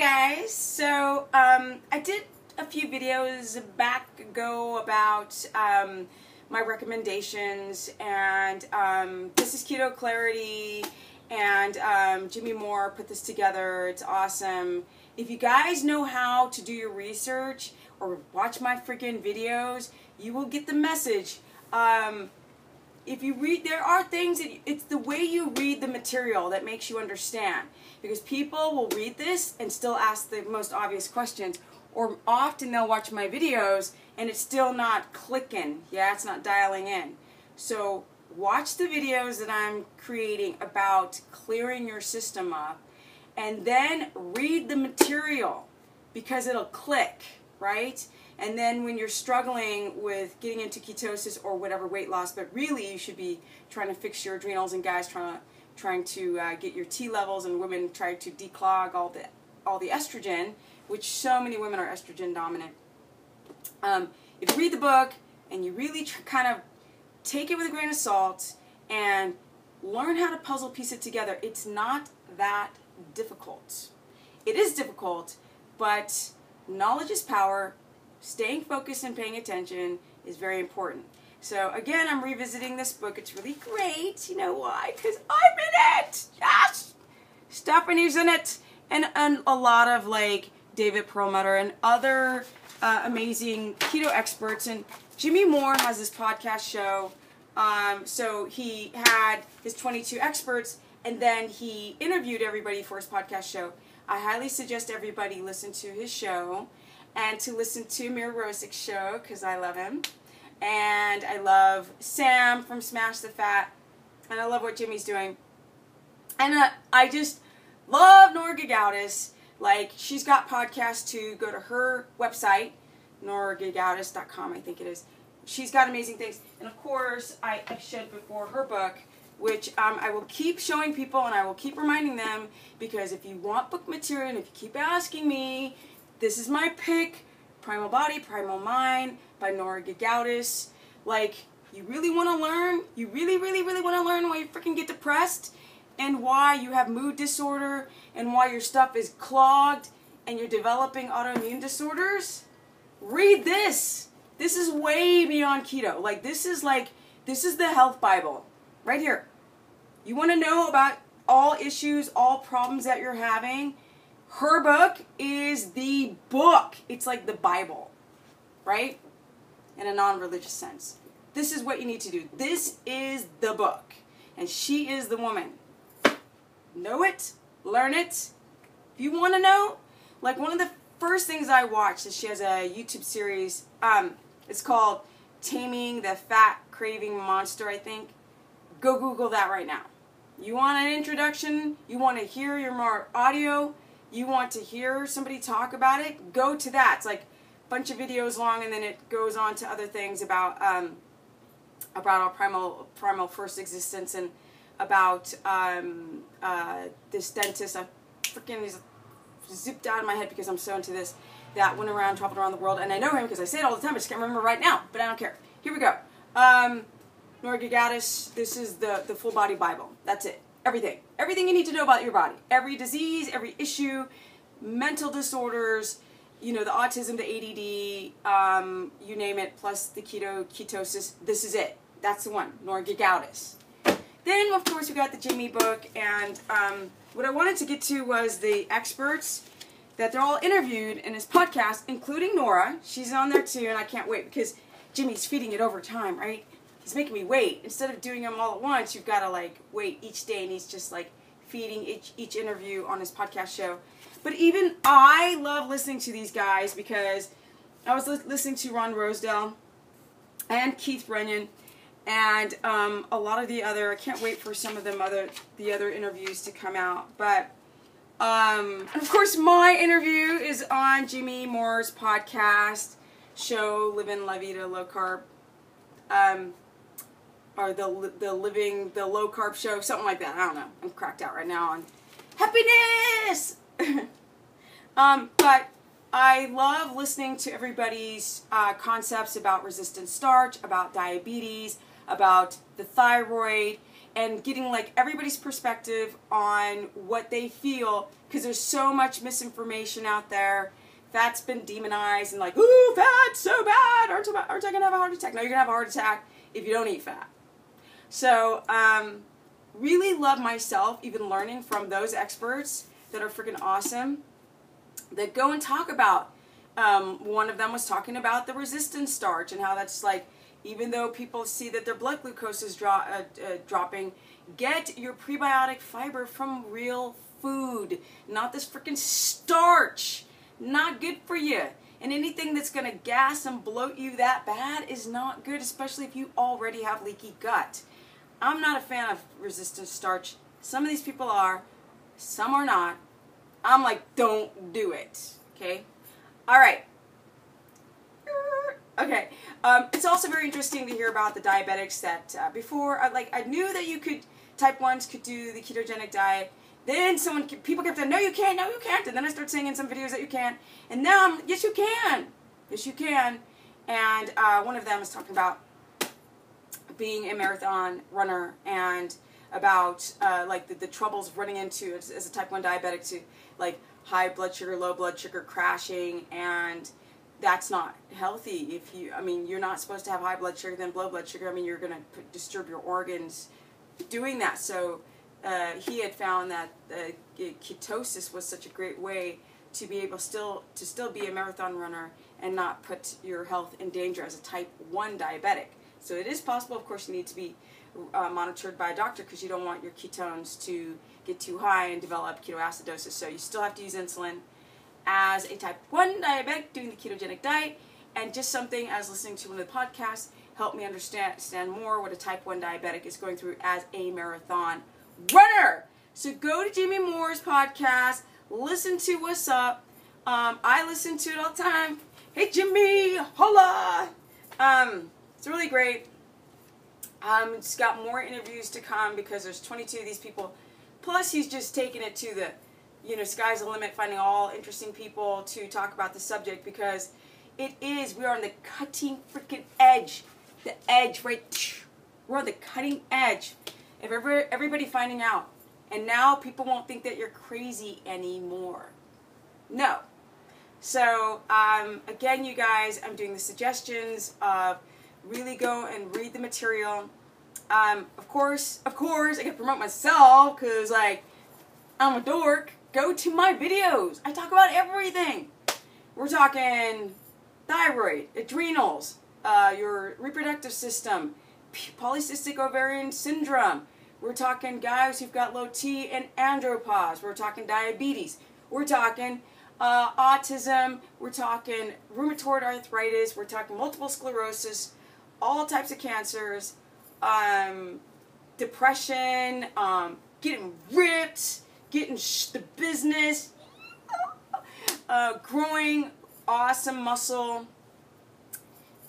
Guys, so I did a few videos back ago about my recommendations, and this is Keto Clarity, and Jimmy Moore put this together. It's awesome. If you guys know how to do your research or watch my freaking videos, you will get the message. If you read, there are things that it's the way you read the material that makes you understand. Because people will read this and still ask the most obvious questions, or often they'll watch my videos and it's still not clicking. Yeah, it's not dialing in. So watch the videos that I'm creating about clearing your system up, and then read the material because it'll click, right? And then when you're struggling with getting into ketosis or whatever weight loss, but really you should be trying to fix your adrenals, and guys trying to get your T levels, and women trying to declog all the estrogen, which so many women are estrogen dominant. If you read the book and you really kind of take it with a grain of salt and learn how to puzzle piece it together, it's not that difficult. It is difficult, but knowledge is power. Staying focused and paying attention is very important. So again, I'm revisiting this book. It's really great. You know why? Because I'm in it. Yes! Stephanie's in it. And a lot of like David Perlmutter and other amazing keto experts. And Jimmy Moore has this podcast show. So he had his 22 experts, and then he interviewed everybody for his podcast show. I highly suggest everybody listen to his show and to listen to Mir Rosik's show, because I love him. And I love Sam from Smash the Fat. And I love what Jimmy's doing. And I just love Nora Gigautis. Like, she's got podcasts too. Go to her website, noragigautis.com, I think it is. She's got amazing things. And of course, I showed before her book, which I will keep showing people and I will keep reminding them, because if you want book material and if you keep asking me, this is my pick, Primal Body, Primal Mind by Nora Gigautis. Like, you really want to learn? You really, really, really want to learn why you freaking get depressed, and why you have mood disorder, and why your stuff is clogged and you're developing autoimmune disorders? Read this. This is way beyond keto. Like, this is the health Bible right here. You want to know about all issues, all problems that you're having? Her book is the book. It's like the Bible, right? In a non-religious sense. This is what you need to do. This is the book. And she is the woman. Know it. Learn it. If you want to know, like, one of the first things I watched is she has a YouTube series. It's called Taming the Fat Craving Monster, I think. Go Google that right now. You want an introduction? You want to hear your more audio? You want to hear somebody talk about it? Go to that. It's like a bunch of videos long, and then it goes on to other things about our primal first existence, and about this dentist. I freaking zipped out of my head because I'm so into this. That went around, traveled around the world, and I know him because I say it all the time. I just can't remember right now, but I don't care. Here we go. Nora Gigautis. This is the full body Bible. That's it. Everything. Everything you need to know about your body. Every disease, every issue, mental disorders, you know, the autism, the ADD, you name it, plus the ketosis. This is it. That's the one. Nora Gigautis. Then, of course, we got the Jimmy book, and what I wanted to get to was the experts that they're all interviewed in his podcast, including Nora. She's on there too, and I can't wait because Jimmy's feeding it over time, right? He's making me wait. Instead of doing them all at once, you've got to, like, wait each day, and he's just, like, feeding each interview on his podcast show. But even I love listening to these guys, because I was listening to Ron Rosedale and Keith Brennan, and a lot of the other, I can't wait for some of them the other interviews to come out. But, of course, my interview is on Jimmy Moore's podcast show, Living La Vida Low Carb. Or the low carb show, something like that. I don't know. I'm cracked out right now on happiness. But I love listening to everybody's concepts about resistant starch, about diabetes, about the thyroid, and getting like everybody's perspective on what they feel, because there's so much misinformation out there. Fat's been demonized and like, ooh, fat's so bad. Aren't I going to have a heart attack? No, you're going to have a heart attack if you don't eat fat. So, really love myself, even learning from those experts that are freaking awesome, that go and talk about, one of them was talking about the resistance starch and how that's like, even though people see that their blood glucose is dropping, get your prebiotic fiber from real food, not this freaking starch. Not good for you. And anything that's going to gas and bloat you that bad is not good, especially if you already have leaky gut. I'm not a fan of resistant starch. Some of these people are, some are not. I'm like, don't do it. Okay? All right. Okay. It's also very interesting to hear about the diabetics that before, I knew that type 1s could do the ketogenic diet. Then people kept saying, no, you can't, no, you can't. And then I started saying in some videos that you can't. And now, yes, you can. Yes, you can. And one of them was talking about being a marathon runner and about like the troubles of running into as a type 1 diabetic to like high blood sugar, low blood sugar crashing, and that's not healthy. You're not supposed to have high blood sugar then low blood sugar. You're going to disturb your organs doing that. So he had found that ketosis was such a great way to be able to still be a marathon runner and not put your health in danger as a type 1 diabetic. So it is possible. Of course, you need to be monitored by a doctor because you don't want your ketones to get too high and develop ketoacidosis. So you still have to use insulin as a type 1 diabetic doing the ketogenic diet. And just something as listening to one of the podcasts helped me understand more what a type 1 diabetic is going through as a marathon runner. So go to Jamie Moore's podcast, listen to What's Up. I listen to it all the time. Hey Jimmy, holla! It's really great. It's got more interviews to come because there's 22 of these people. Plus he's just taking it to the, sky's the limit, finding all interesting people to talk about the subject, because we are on the cutting freaking edge. The edge, right? We're on the cutting edge of everybody finding out. And now people won't think that you're crazy anymore. No. So, again, you guys, I'm doing the suggestions of really go and read the material. Of course, I can promote myself because, I'm a dork. Go to my videos. I talk about everything. We're talking thyroid, adrenals, your reproductive system, polycystic ovarian syndrome. We're talking guys who've got low T and andropause. We're talking diabetes. We're talking autism. We're talking rheumatoid arthritis. We're talking multiple sclerosis, all types of cancers, depression, getting ripped, getting the business, growing awesome muscle,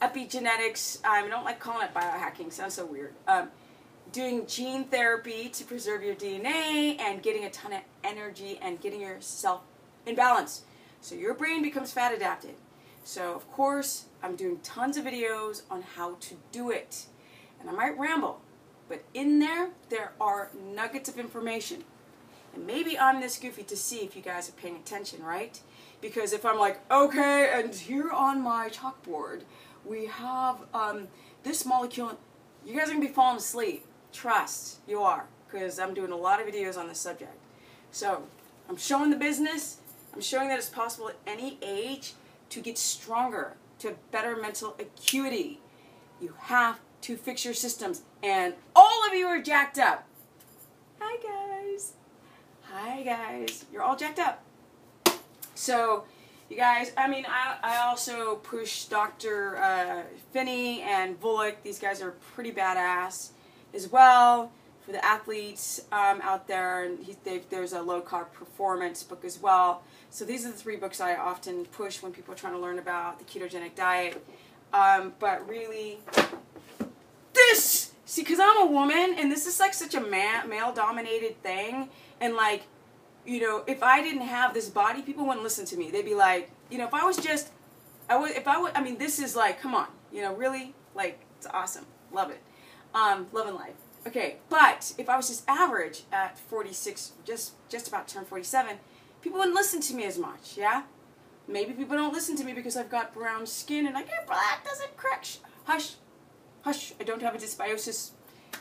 epigenetics. I don't like calling it biohacking. Sounds so weird. Doing gene therapy to preserve your DNA and getting a ton of energy and getting yourself in balance so your brain becomes fat adapted. So of course I'm doing tons of videos on how to do it, and I might ramble, but in there are nuggets of information. And maybe I'm this goofy to see if you guys are paying attention, right? Because if I'm like, okay, and here on my chalkboard we have this molecule, you guys are going to be falling asleep. Trust, you are, because I'm doing a lot of videos on this subject. So, I'm showing the business. I'm showing that it's possible at any age to get stronger, to have better mental acuity. You have to fix your systems, and all of you are jacked up. Hi, guys. Hi, guys. You're all jacked up. So, you guys, I also push Dr. Finney and Volek. These guys are pretty badass as well for the athletes out there. And there's a low-carb performance book as well. So these are the 3 books I often push when people are trying to learn about the ketogenic diet. But really, see, because I'm a woman, and this is like such a male-dominated thing, and if I didn't have this body, people wouldn't listen to me. They'd be like, if I was just, this is come on, really, it's awesome. Love it. Love and life. Okay, but if I was just average at 46, just about turned 47, people wouldn't listen to me as much, yeah? Maybe people don't listen to me because I've got brown skin and I get black, doesn't crack. Hush, hush, I don't have a dysbiosis.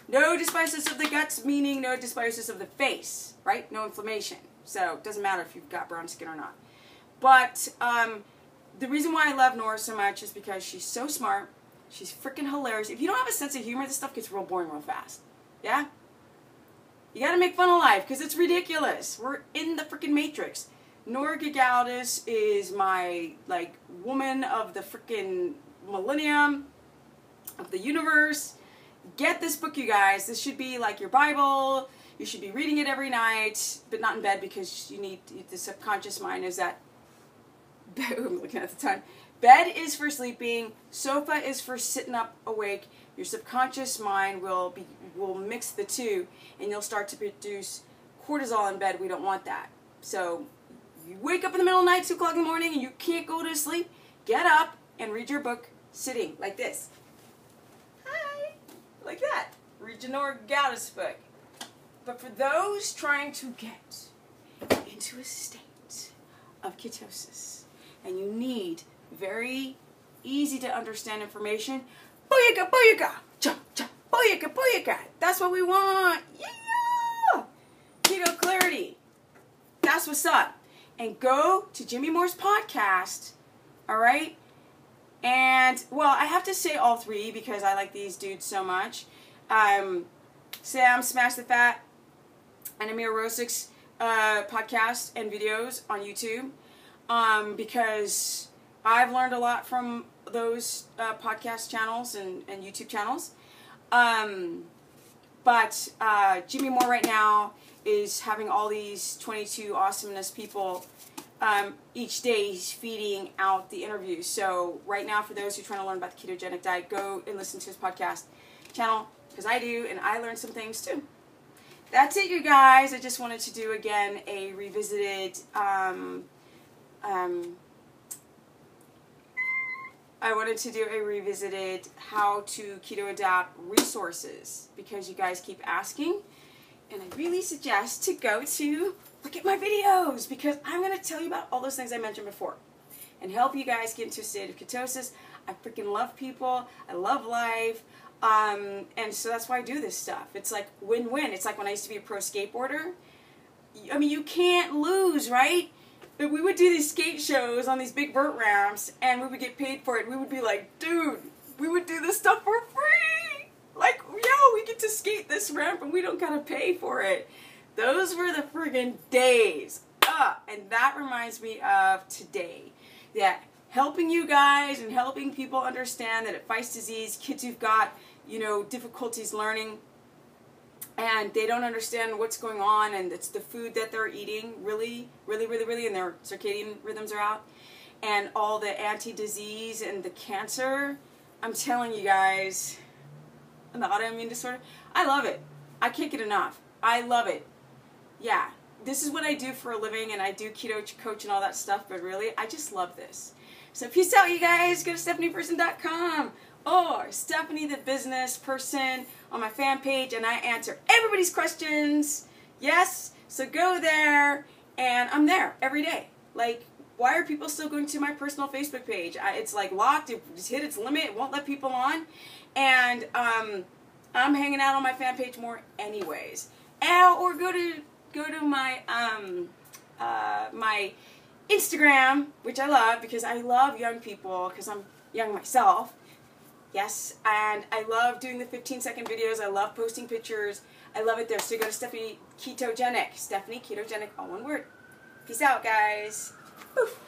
No dysbiosis of the guts, meaning no dysbiosis of the face, right? No inflammation. So it doesn't matter if you've got brown skin or not. But the reason why I love Nora so much is because she's so smart. She's freaking hilarious. If you don't have a sense of humor, this stuff gets real boring real fast. Yeah? You gotta make fun of life because it's ridiculous. We're in the freaking Matrix. Nora Gigaldis is my, like, woman of the freaking millennium, of the universe. Get this book, you guys. This should be like your Bible. You should be reading it every night, but not in bed because you need, the subconscious mind is that, I'm looking at the time. Bed is for sleeping, sofa is for sitting up awake. Your subconscious mind will mix the two, and you'll start to produce cortisol in bed. We don't want that. So you wake up in the middle of the night, 2 o'clock in the morning, and you can't go to sleep. Get up and read your book sitting like this. Hi, like that. Read your Nora Gigaldis book. But for those trying to get into a state of ketosis, and you need very easy to understand information, booyaka, booyaka, jump, jump, booyaka, booyaka. That's what we want. Yeah! Keto Clarity. That's what's up. And go to Jimmy Moore's podcast, all right? And, well, I have to say all three because I like these dudes so much. Sam Smash the Fat and Amir Rosik's podcast and videos on YouTube because I've learned a lot from those podcast channels and YouTube channels. But Jimmy Moore right now is having all these 22 awesomeness people. Each day he's feeding out the interviews. So right now, for those who are trying to learn about the ketogenic diet, go and listen to his podcast channel because I do, and I learned some things too. That's it, you guys. I just wanted to do again a revisited how to keto adapt resources because you guys keep asking, and I really suggest to go to look at my videos because I'm going to tell you about all those things I mentioned before and help you guys get into a state of ketosis. I freaking love people. I love life. And so that's why I do this stuff. It's like win-win. It's like when I used to be a pro skateboarder. I mean, you can't lose, right? But we would do these skate shows on these big vert ramps, and we would get paid for it. We would be like, dude, we would do this stuff for free. Like, yo, we get to skate this ramp, and we don't gotta pay for it. Those were the friggin' days. And that reminds me of today. Yeah, helping you guys and helping people understand that it fights disease, kids who've got, you know, difficulties learning, and they don't understand what's going on, and it's the food that they're eating, really, and their circadian rhythms are out, and all the anti-disease and the cancer. I'm telling you guys, and the autoimmune disorder, I love it. I can't get enough. I love it. Yeah, this is what I do for a living, and I do keto coach and all that stuff, but really, I just love this. So peace out, you guys. Go to stephanieperson.com or Stephanie the Business Person on my fan page, and I answer everybody's questions. Yes, so go there, and I'm there every day. Like, why are people still going to my personal Facebook page? It's like locked. It just hit its limit. It won't let people on, and I'm hanging out on my fan page more anyways. Or go to my my Instagram, which I love because I love young people because I'm young myself. Yes, and I love doing the 15-second videos. I love posting pictures. I love it there. So go to Stephanie Ketogenic. Stephanie Ketogenic, all one word. Peace out, guys. Oof.